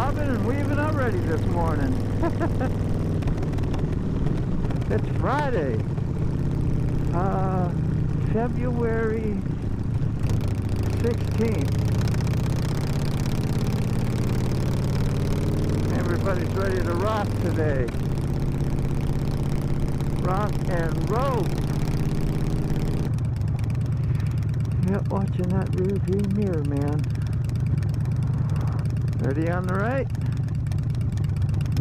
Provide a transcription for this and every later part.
bobbing and weaving already this morning. It's Friday, February 16th. Everybody's ready to rock today. Rock and roll. Yep, watching that rearview mirror, man. Ready on the right?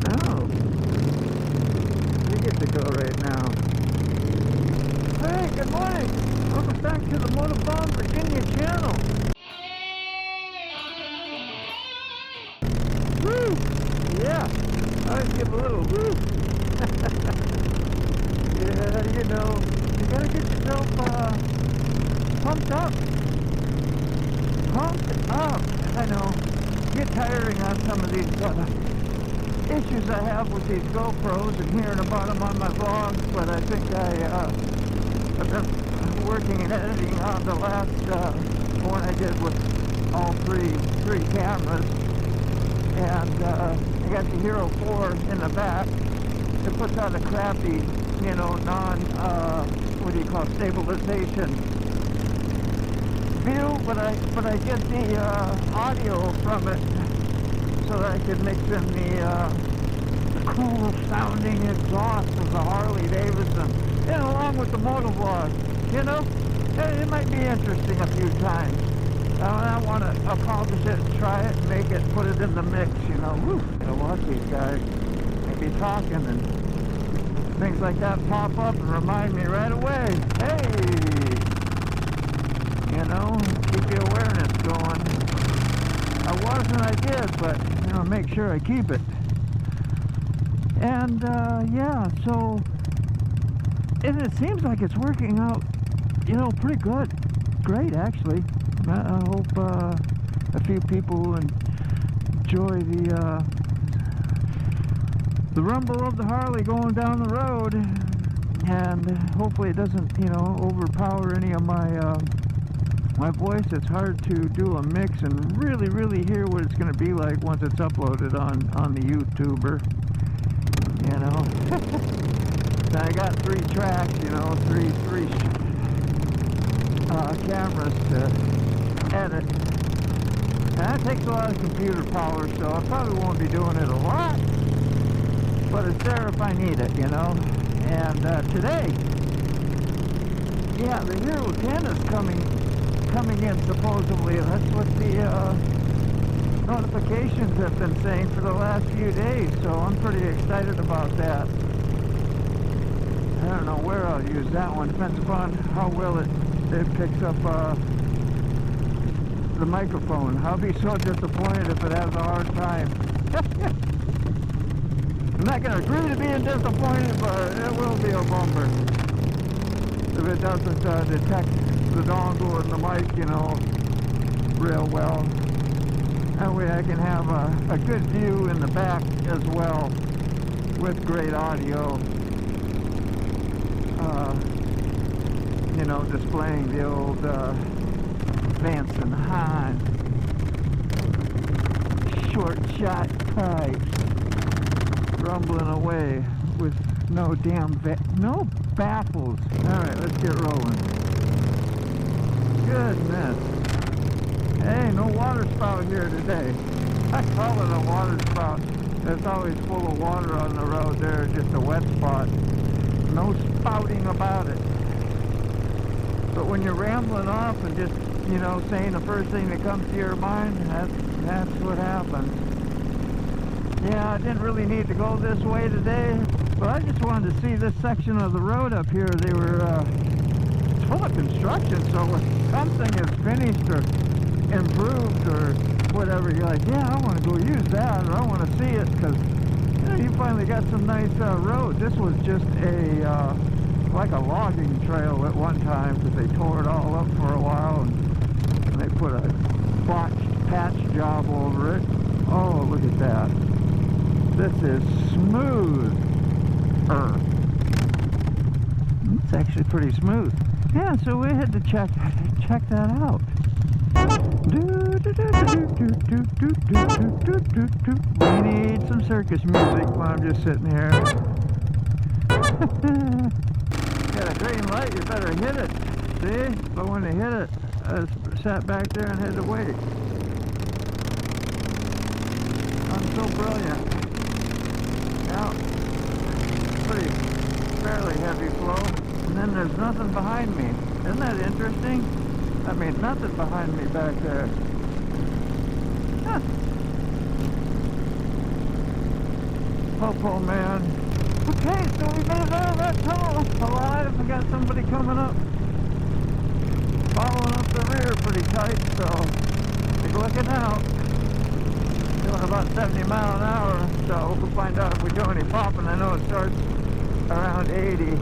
No. You get to go right now. Hey, good morning. Welcome back to the Motovlog Virginia channel. Woo! Yeah, I always give a little woo. Yeah, you know, you gotta get yourself pumped up. Pumped up. I know. Get tiring on some of these issues I have with these GoPros and hearing about them on my vlogs, but I think I've been working and editing on the last one I did with all three cameras, and I got the Hero 4 in the back. It puts out a crappy, you know, what do you call it, stabilization view, but I get the audio from it so that I can mix in the cool sounding exhaust of the Harley Davidson, and along with the Motovlog, you know, it might be interesting a few times. I want to accomplish it, try it, make it, put it in the mix, you know. Woo, I watch these guys. They be talking and things like that pop up and remind me right away, hey, you know, keep the awareness going. I was and I did, but, you know, make sure I keep it. And, yeah, so, and it seems like it's working out, you know, pretty good. Great, actually. I hope a few people enjoy the rumble of the Harley going down the road, and hopefully it doesn't, you know, overpower any of my my voice. It's hard to do a mix and really hear what it's going to be like once it's uploaded on the YouTuber, you know. Now I got 3 tracks, you know, three cameras to edit, and that takes a lot of computer power, so I probably won't be doing it a lot, but it's there if I need it, you know. And today, yeah, the Hero 10 is coming in supposedly. That's what the notifications have been saying for the last few days, so I'm pretty excited about that. I don't know where I'll use that one. Depends upon how well it picks up the microphone. I'll be so disappointed if it has a hard time. I'm not going to agree to being disappointed, but it will be a bumper if it doesn't detect the dongle and the mic, you know, real well. That way I can have a good view in the back as well with great audio. You know, displaying the old Vance and Hahn short shot pipes rumbling away with no no baffles. Alright, let's get rolling. Goodness. Hey, no water spout here today. I call it a water spout. It's always full of water on the road there, just a wet spot. No spouting about it. But when you're rambling off and just, you know, saying the first thing that comes to your mind, that's what happens. Yeah, I didn't really need to go this way today, but I just wanted to see this section of the road up here. They were full of construction, so if something is finished or improved or whatever, you're like, yeah, I want to go use that, or I want to see it, because, you know, you finally got some nice road. This was just a like a logging trail at one time, because they tore it all up for a while and they put a botched patch job over it. Oh, look at that. This is smooth. It's actually pretty smooth. Yeah, so we had to check that out. We need some circus music while I'm just sitting here. Got a green light, you better hit it. See? But when I hit it, I sat back there and had to wait. I'm so brilliant. Now, pretty fairly heavy flow. And then there's nothing behind me. Isn't that interesting? I mean, nothing behind me back there. Huh. Popo man. Okay, so we made it out of that tunnel alive. We got somebody coming up, following up the rear pretty tight, so be looking out. Doing about 70 miles an hour, so we'll find out if we do any popping. I know it starts around 80,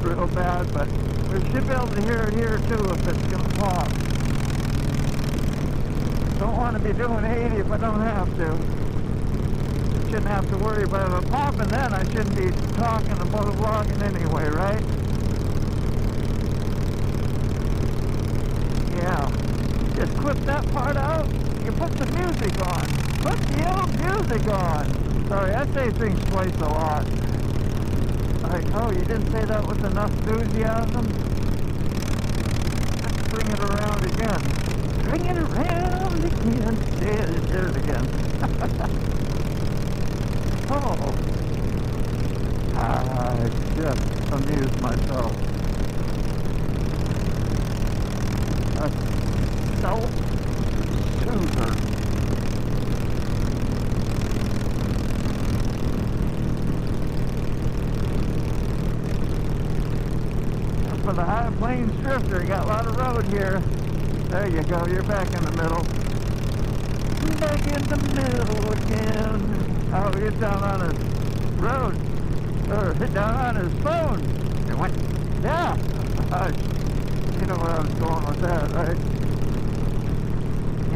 real bad, but we should be able to hear it here too if it's gonna pop. Don't want to be doing 80 if I don't have to. Shouldn't have to worry about it. If I'm popping, then I shouldn't be talking and motovlogging anyway, right? Yeah. Just clip that part out. You put the music on. Put the old music on. Sorry, I say things twice a lot. Like, oh, you didn't say that with enough enthusiasm? Let's bring it around again. Bring it around again. There it again. Oh, I just amused myself. A self-soother. For the High Plains drifter, you got a lot of road here. There you go, you're back in the middle. Back in the middle again. Oh, he's down on his road, or down on his phone. It went, yeah. You know where I was going with that, right?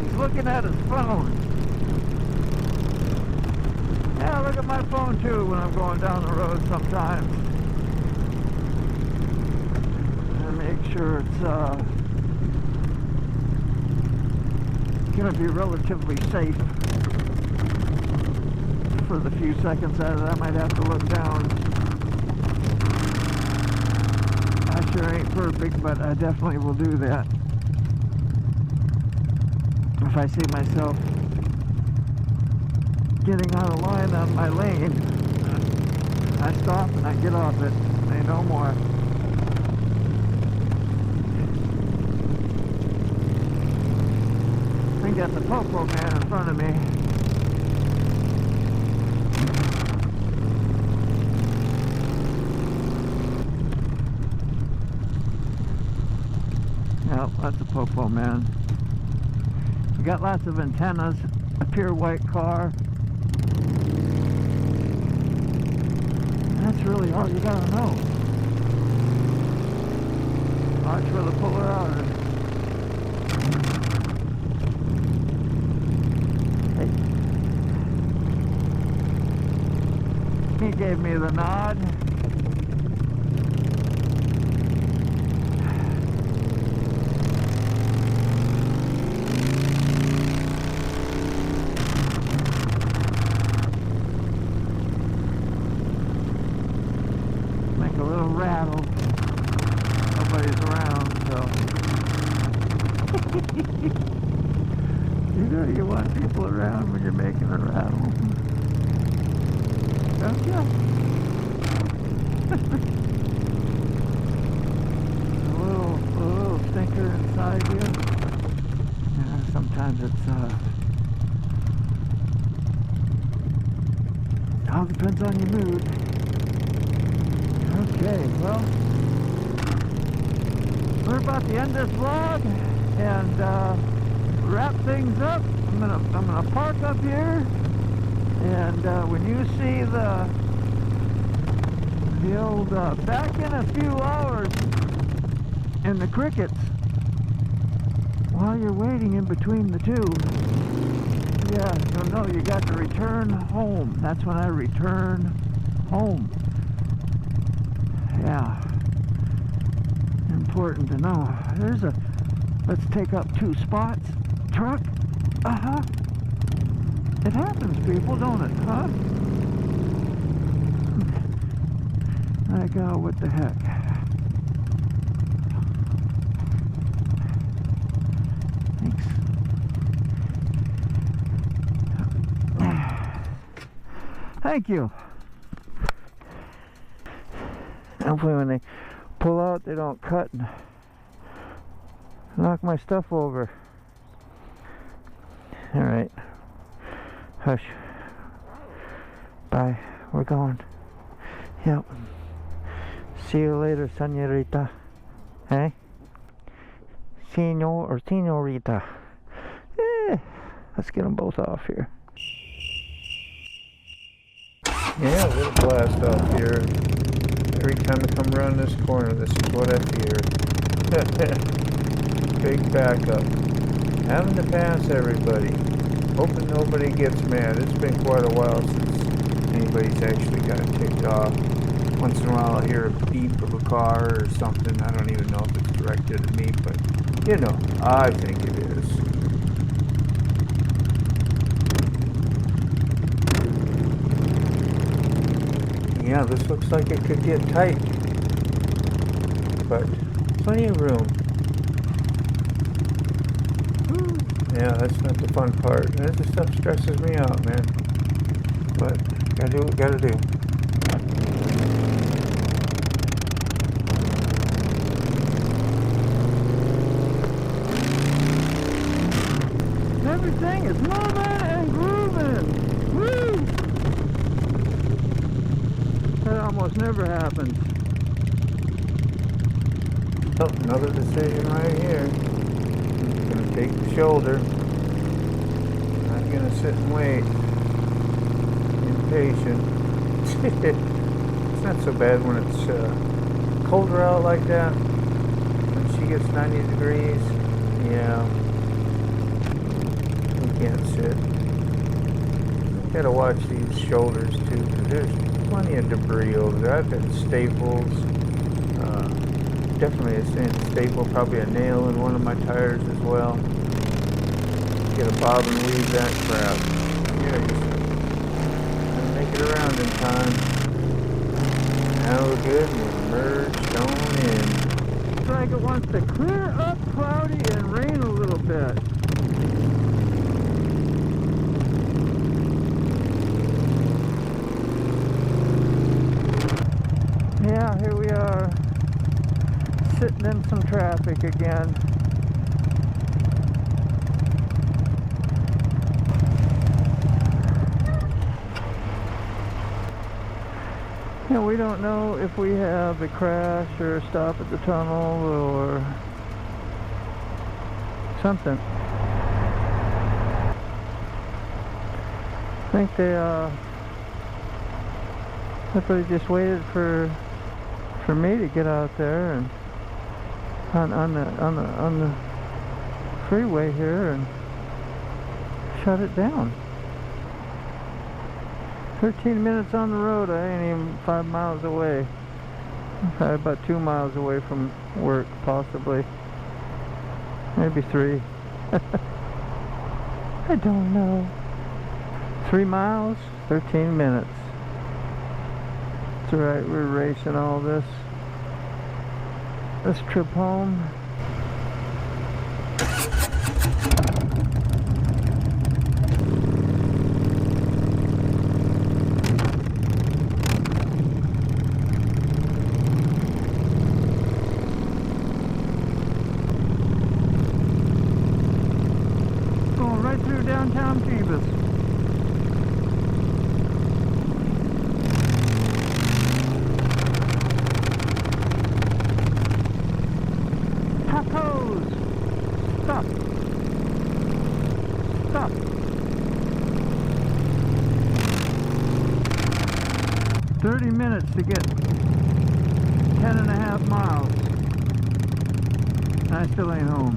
He's looking at his phone. Yeah, I look at my phone too when I'm going down the road sometimes. And make sure it's gonna be relatively safe. For the few seconds that I might have to look down. I sure ain't perfect, but I definitely will do that. If I see myself getting out of line on my lane, I stop and I get off it. Say no more. I got the Popo man in front of me. Yep, that's a Popo man. We got lots of antennas, a pure white car. That's really all you gotta know. Watch for the puller outer. Hey. He gave me the nod. Rattle. Nobody's around, so you know you want people around when you're making a rattle, don't you? a little stinker inside you. Yeah, sometimes it's all depends on your mood. Okay, well, we're about to end this vlog and wrap things up. I'm gonna park up here, and when you see the old back in a few hours and the crickets, while you're waiting in between the two, yeah, you'll know you got to return home. That's when I return home. Yeah, important to know. Let's take up 2 spots. Truck Uh-huh. It happens, people, don't it? Huh? My God, what the heck? Thanks. Thank you. Hopefully when they pull out, they don't cut and knock my stuff over. Alright. Hush. Bye. We're going. Yep. See you later, senorita. Hey? Senor or senorita? Let's get them both off here. Yeah, a little blast off here. Every time I come around this corner, this is what I fear. Big backup. Having to pass everybody. Hoping nobody gets mad. It's been quite a while since anybody's actually got ticked off. Once in a while I hear a beep of a car or something. I don't even know if it's directed at me, but you know, I think it is. Yeah, this looks like it could get tight, but plenty of room. Yeah, that's not the fun part. This stuff stresses me out, man. But gotta do what we gotta do. Everything is moving and grooving. Woo! That almost never happens. Oh, another decision right here. I'm gonna take the shoulder. Not gonna sit and wait. Impatient. It's not so bad when it's colder out like that. When she gets 90 degrees, yeah. You can't sit. Gotta watch these shoulders too, because there's plenty of debris over there. I've had staples. Definitely a staple, probably a nail in one of my tires as well. Get a bob and weave that crap. Yeah, just gotta make it around in time. Now we're good and we're merged on in. Looks like it wants to clear up cloudy and rain a little bit. Yeah, here we are. Sitting in some traffic again. Yeah, we don't know if we have a crash or a stop at the tunnel or something. I think they just waited for me to get out there and on the freeway here and shut it down. 13 minutes on the road. I ain't even 5 miles away. Probably about 2 miles away from work, possibly. Maybe 3. I don't know. 3 miles, 13 minutes. It's alright, we're racing all this trip home. Going right through downtown Phoebus. Stop. Stop. 30 minutes to get 10.5 miles. I still ain't home.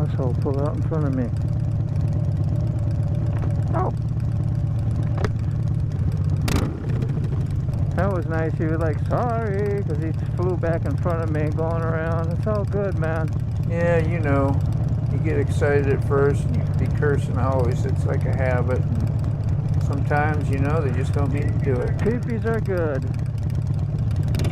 asshole pull out in front of me. Oh! That was nice. He was like, sorry, because he flew back in front of me going around. It's all good, man. Yeah, you know, you get excited at first and you be cursing always. It's like a habit. And sometimes, you know, they just don't mean to do it. Peepees are good.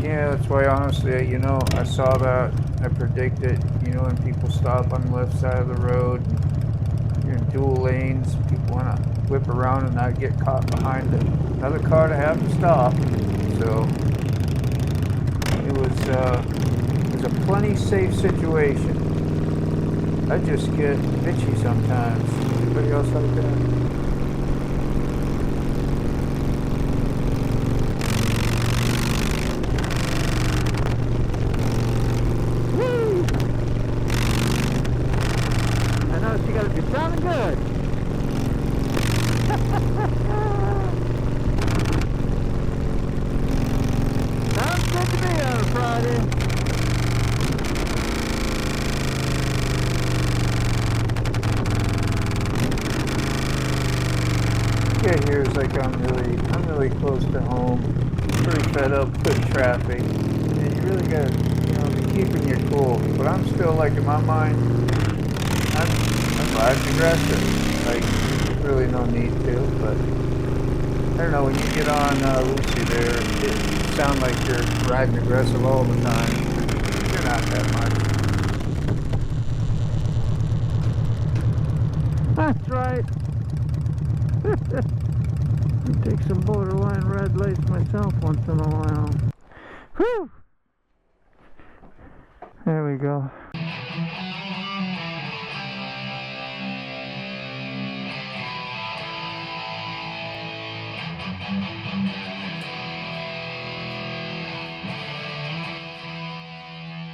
Yeah, that's why, honestly, you know, I saw that. I predict it. You know, when people stop on the left side of the road, and you're in dual lanes, people want to whip around and not get caught behind another car to have to stop. So it was a plenty safe situation. I just get bitchy sometimes. Anybody else like that? You gotta be sounding good. Sounds good to me on a Friday. Yeah, here is like I'm really close to home. Pretty fed up with traffic. And you really gotta, you know, be keeping your cool. But I'm still like in my mind, I'm riding aggressive. Like, there's really no need to, but I don't know, when you get on Lucy there, it sounds like you're riding aggressive all the time. You're not that much. That's right. I take some borderline red lights myself once in a while. Whew! There we go.